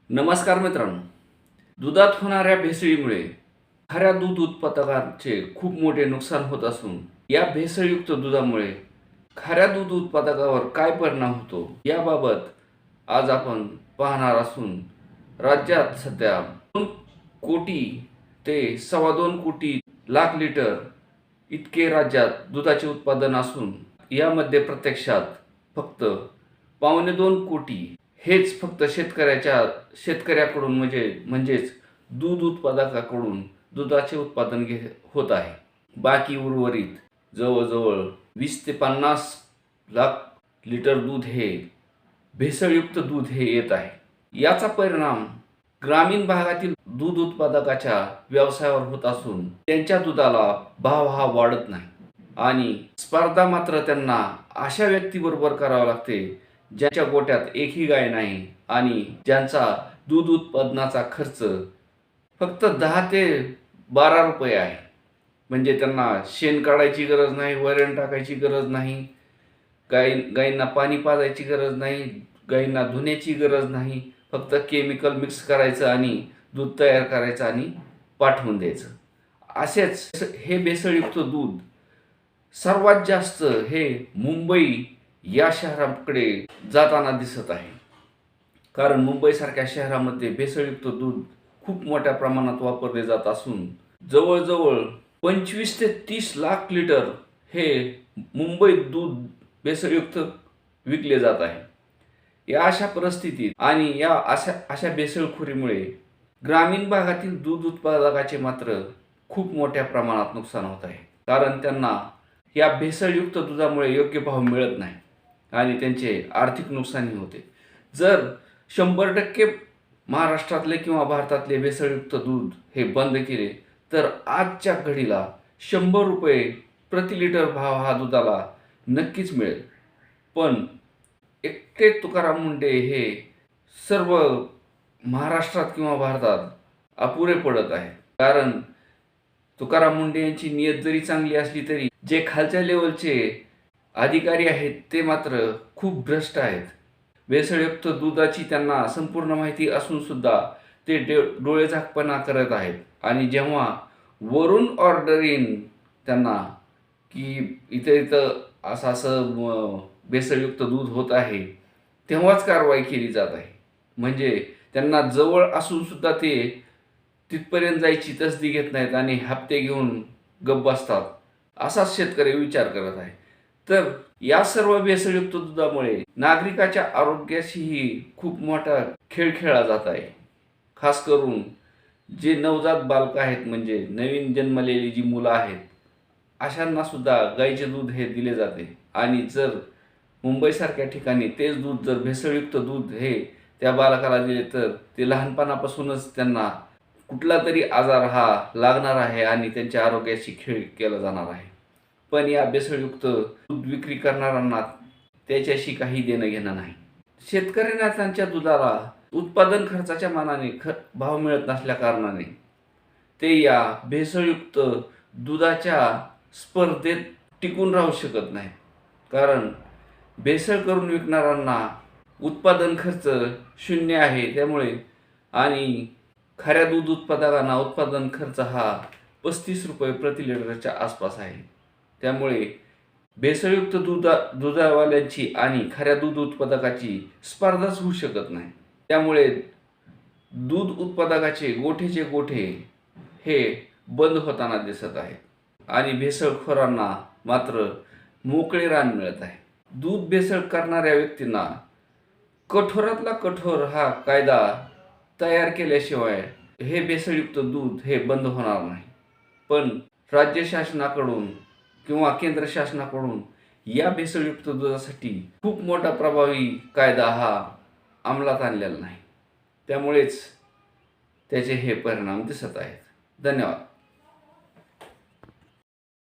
नमस्कार मित्रांनो. दुधात होणाऱ्या भेसळीमुळे खऱ्या दूध उत्पादकांचे खूप मोठे नुकसान होत असून या भेसळयुक्त दुधामुळे खऱ्या दूध उत्पादकावर काय परिणाम होतो याबाबत आज आपण पाहणार असून राज्यात सध्या 2 कोटी ते 2.25 कोटी लाख लिटर इतके राज्यात दुधाचे उत्पादन असून यामध्ये प्रत्यक्षात फक्त 1.25 कोटी हेच फक्त शेतकऱ्याकडून म्हणजेच दूध उत्पादकाकडून दुधाचे उत्पादन होत आहे. बाकी उर्वरित जवळजवळ 20 ते 50 लाख लिटर दूध हे भेसळयुक्त दूध हे येत आहे. याचा परिणाम ग्रामीण भागातील दूध उत्पादकाच्या व्यवसायावर होत असून त्यांच्या दुधाला भाव हा वाढत नाही आणि स्पर्धा मात्र त्यांना अशा व्यक्तीबरोबर करावं लागते ज्यांच्या गोट्यात एकही गाय नाही आणि ज्यांचा दूध उत्पादनाचा खर्च फक्त 10 ते 12 रुपये आहे. म्हणजे त्यांना शेण काढायची गरज नाही, वैरण टाकायची गरज नाही, गायींना पाणी पाजायची गरज नाही, गायींना धुण्याची गरज नाही. फक्त केमिकल मिक्स करायचं आणि दूध तयार करायचं आणि पाठवून द्यायचं. असेच हे भेसळयुक्त दूध सर्वात जास्त हे मुंबई या शहराकडे जाताना दिसत आहे. कारण मुंबईसारख्या शहरामध्ये भेसळयुक्त दूध खूप मोठ्या प्रमाणात वापरले जात असून जवळजवळ 25 ते 30 लाख लिटर हे मुंबईत दूध भेसळयुक्त विकले जात आहे. या अशा परिस्थितीत आणि या अशा भेसळखोरीमुळे ग्रामीण भागातील दूध उत्पादकाचे मात्र खूप मोठ्या प्रमाणात नुकसान होत आहे. कारण त्यांना या भेसळयुक्त दुधामुळे योग्य भाव मिळत नाही आणि त्यांचे आर्थिक नुकसानही होते. जर 100% महाराष्ट्रातले किंवा भारतातले भेसळयुक्त दूध हे बंद केले तर आजच्या घडीला 100 रुपये प्रति लिटर भाव हा दुधाला नक्कीच मिळेल. पण एकटे तुकाराम मुंडे हे सर्व महाराष्ट्रात किंवा भारतात अपुरे पडत आहेत. कारण तुकाराम मुंडे यांची नियत जरी चांगली असली तरी जे खालच्या लेवलचे अधिकारी आहेत ते मात्र खूप भ्रष्ट आहेत. भेसळयुक्त दुधाची त्यांना संपूर्ण माहिती असून सुद्धा ते डोळेझाकपणा करत आहेत आणि जेव्हा वरून ऑर्डर येईन त्यांना की इथं असं भेसळयुक्त दूध होत आहे तेव्हाच कारवाई केली जात आहे. म्हणजे त्यांना जवळ असून सुद्धा ते तिथपर्यंत जायची तसदी घेत नाहीत आणि हप्ते घेऊन गप्प बसतात. असाच शेतकरी विचार करत आहे. तर या सर्व भेसळयुक्त दुधामुळे नागरिकाच्या आरोग्याशीही खूप मोठा खेळ खेळला जात आहे. खास करून जे नवजात बालकं आहेत म्हणजे नवीन जन्मलेली जी मुलं आहेत अशांना सुद्धा गाईचे दूध हे दिले जाते आणि जर मुंबईसारख्या ठिकाणी तेच दूध जर भेसळयुक्त दूध हे त्या बालकाला दिले तर ते लहानपणापासूनच त्यांना कुठला तरी आजार हा लागणार आहे आणि त्यांच्या आरोग्याशी खेळ केला जाणार आहे. पण या भेसळयुक्त दूध विक्री करणाऱ्यांना त्याच्याशी काही देणं घेणं नाही. शेतकऱ्यांना त्यांच्या दुधाला उत्पादन खर्चाच्या मानाने भाव मिळत नसल्या कारणाने ते या भेसळयुक्त दुधाच्या स्पर्धेत टिकून राहू शकत नाही. कारण भेसळ करून विकणाऱ्यांना उत्पादन खर्च 0 आहे त्यामुळे आणि खऱ्या दूध उत्पादकांना उत्पादन खर्च हा 35 रुपये प्रति लिटरच्या आसपास आहे. त्यामुळे भेसळयुक्त दुधावाल्यांची आणि खऱ्या दूध उत्पादकाची स्पर्धाच होऊ शकत नाही. त्यामुळे दूध उत्पादकाचे गोठेचे गोठे हे बंद होताना दिसत आहेत आणि भेसळखोरांना मात्र मोकळे रान मिळत आहे. दूध भेसळ करणाऱ्या व्यक्तींना कठोरातला कठोर हा कायदा तयार केल्याशिवाय हे भेसळयुक्त दूध हे बंद होणार नाही. पण राज्य शासनाकडून किंवा केंद्र शासनाकडून या भेसळयुक्त दुधासाठी खूप मोठा प्रभावी कायदा हा अंमलात आणलेला नाही. त्यामुळेच त्याचे हे परिणाम दिसत आहेत. धन्यवाद.